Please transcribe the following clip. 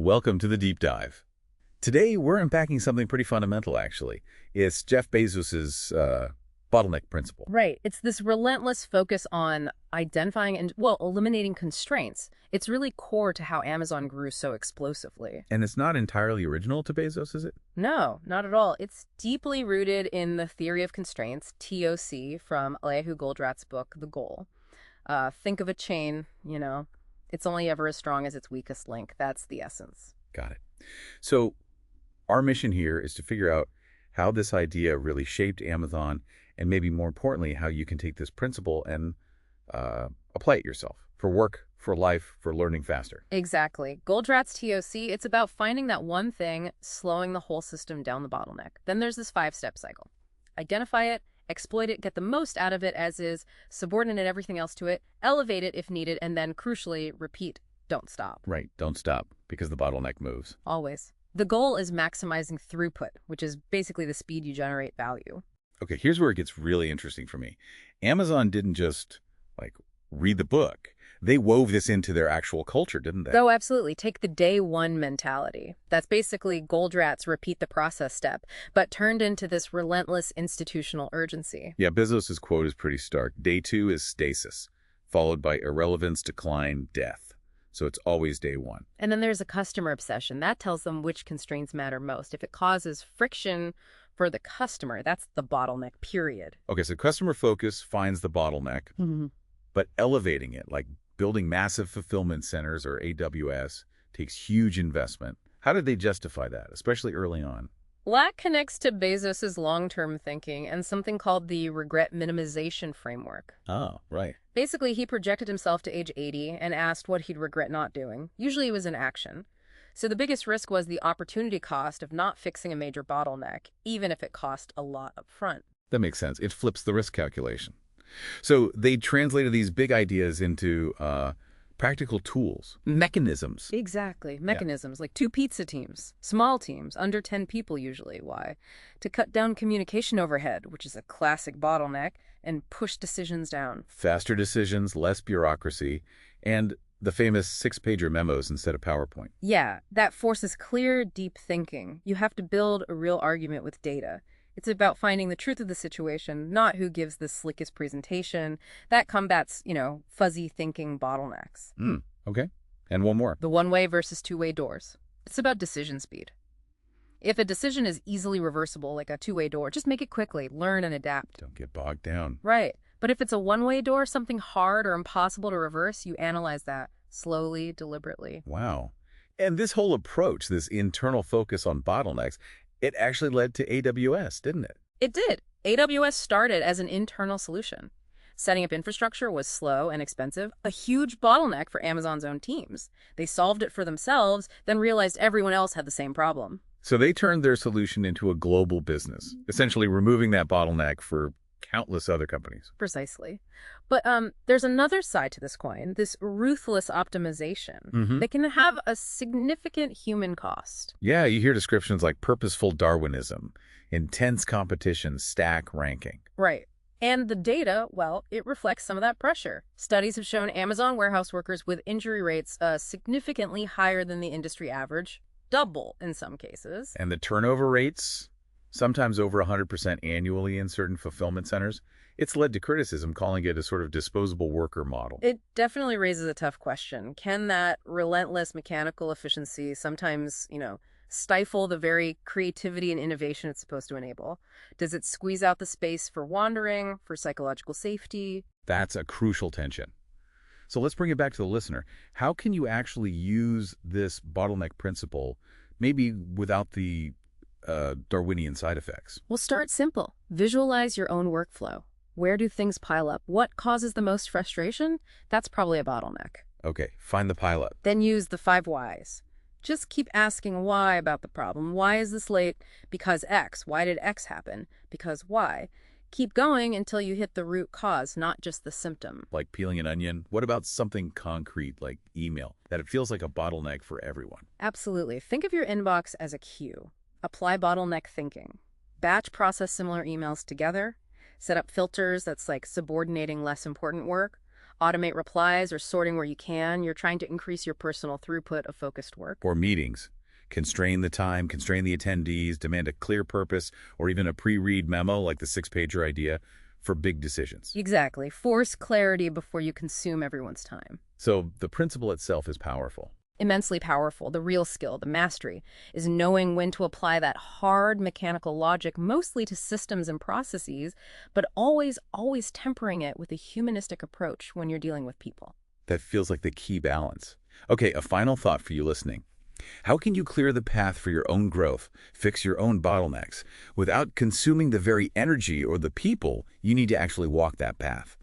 Welcome to the Deep Dive. Today, we're unpacking something pretty fundamental, actually. It's Jeff Bezos's bottleneck principle. Right. It's this relentless focus on identifying and, well, eliminating constraints. It's really core to how Amazon grew so explosively. And it's not entirely original to Bezos, is it? No, not at all. It's deeply rooted in the theory of constraints, TOC, from Goldratt's book, The Goal. Think of a chain, it's only ever as strong as its weakest link. That's the essence. Got it. So our mission here is to figure out how this idea really shaped Amazon, and maybe more importantly, how you can take this principle and apply it yourself for work, for life, for learning faster. Exactly. Goldratt's TOC, it's about finding that one thing, slowing the whole system down the bottleneck. Then there's this 5-step cycle. Identify it, exploit it, get the most out of it as is, subordinate everything else to it, elevate it if needed, and then, crucially, repeat. Don't stop. Right. Don't stop, because the bottleneck moves. Always. The goal is maximizing throughput, which is basically the speed you generate value. Okay, here's where it gets really interesting for me. Amazon didn't just, read the book. They wove this into their actual culture, didn't they? Oh, absolutely. Take the day one mentality. That's basically Goldratt's repeat the process step, but turned into this relentless institutional urgency. Yeah, Bezos' quote is pretty stark. Day 2 is stasis, followed by irrelevance, decline, death. So it's always day 1. And then there's a customer obsession. That tells them which constraints matter most. If it causes friction for the customer, that's the bottleneck, period. Okay, so customer focus finds the bottleneck, but elevating it, like building massive fulfillment centers or AWS, takes huge investment. How did they justify that, especially early on? That connects to Bezos's long-term thinking and something called the regret minimization framework. Oh, right. Basically, he projected himself to age 80 and asked what he'd regret not doing. Usually it was an action. So the biggest risk was the opportunity cost of not fixing a major bottleneck, even if it cost a lot up front. That makes sense. It flips the risk calculation. So they translated these big ideas into practical tools, mechanisms. Exactly. Mechanisms like 2 pizza teams, small teams, under 10 people usually. Why? To cut down communication overhead, which is a classic bottleneck, and push decisions down. Faster decisions, less bureaucracy, and the famous 6-pager memos instead of PowerPoint. Yeah, that forces clear, deep thinking. You have to build a real argument with data. It's about finding the truth of the situation, not who gives the slickest presentation. That combats, fuzzy thinking bottlenecks. Okay. And one more. The one-way versus two-way doors. It's about decision speed. If a decision is easily reversible, like a two-way door, just make it quickly, learn and adapt. Don't get bogged down. Right. But if it's a one-way door, something hard or impossible to reverse, you analyze that slowly, deliberately. Wow. And this whole approach, this internal focus on bottlenecks, it actually led to AWS, didn't it? It did. AWS started as an internal solution. Setting up infrastructure was slow and expensive, a huge bottleneck for Amazon's own teams. They solved it for themselves, then realized everyone else had the same problem. So they turned their solution into a global business, essentially removing that bottleneck for countless other companies. Precisely. But there's another side to this coin, this ruthless optimization. That can have a significant human cost. Yeah, you hear descriptions like purposeful Darwinism, intense competition, stack ranking. Right. And the data, well, it reflects some of that pressure. Studies have shown Amazon warehouse workers with injury rates significantly higher than the industry average, double in some cases. And the turnover rates, sometimes over 100% annually in certain fulfillment centers. It's led to criticism, calling it a sort of disposable worker model. It definitely raises a tough question. Can that relentless mechanical efficiency sometimes, stifle the very creativity and innovation it's supposed to enable? Does it squeeze out the space for wandering, for psychological safety? That's a crucial tension. So let's bring it back to the listener. How can you actually use this bottleneck principle, maybe without the Darwinian side effects? Well, start simple. Visualize your own workflow. Where do things pile up? What causes the most frustration? That's probably a bottleneck. Okay, find the pileup. Then use the 5 whys. Just keep asking why about the problem. Why is this late? Because X. Why did X happen? Because Y. Keep going until you hit the root cause, not just the symptom. Like peeling an onion? What about something concrete like email, that it feels like a bottleneck for everyone? Absolutely. Think of your inbox as a queue. Apply bottleneck thinking. Batch process similar emails together. Set up filters that's like subordinating less important work. Automate replies or sorting where you can. You're trying to increase your personal throughput of focused work. Or meetings. Constrain the time, constrain the attendees, demand a clear purpose, or even a pre-read memo like the six-pager idea for big decisions. Exactly. Force clarity before you consume everyone's time. So the principle itself is powerful. Immensely powerful. The real skill, the mastery, is knowing when to apply that hard mechanical logic mostly to systems and processes, but always tempering it with a humanistic approach when you're dealing with people. That feels like the key balance. Okay, a final thought for you listening. How can you clear the path for your own growth, fix your own bottlenecks, without consuming the very energy or the people you need to actually walk that path?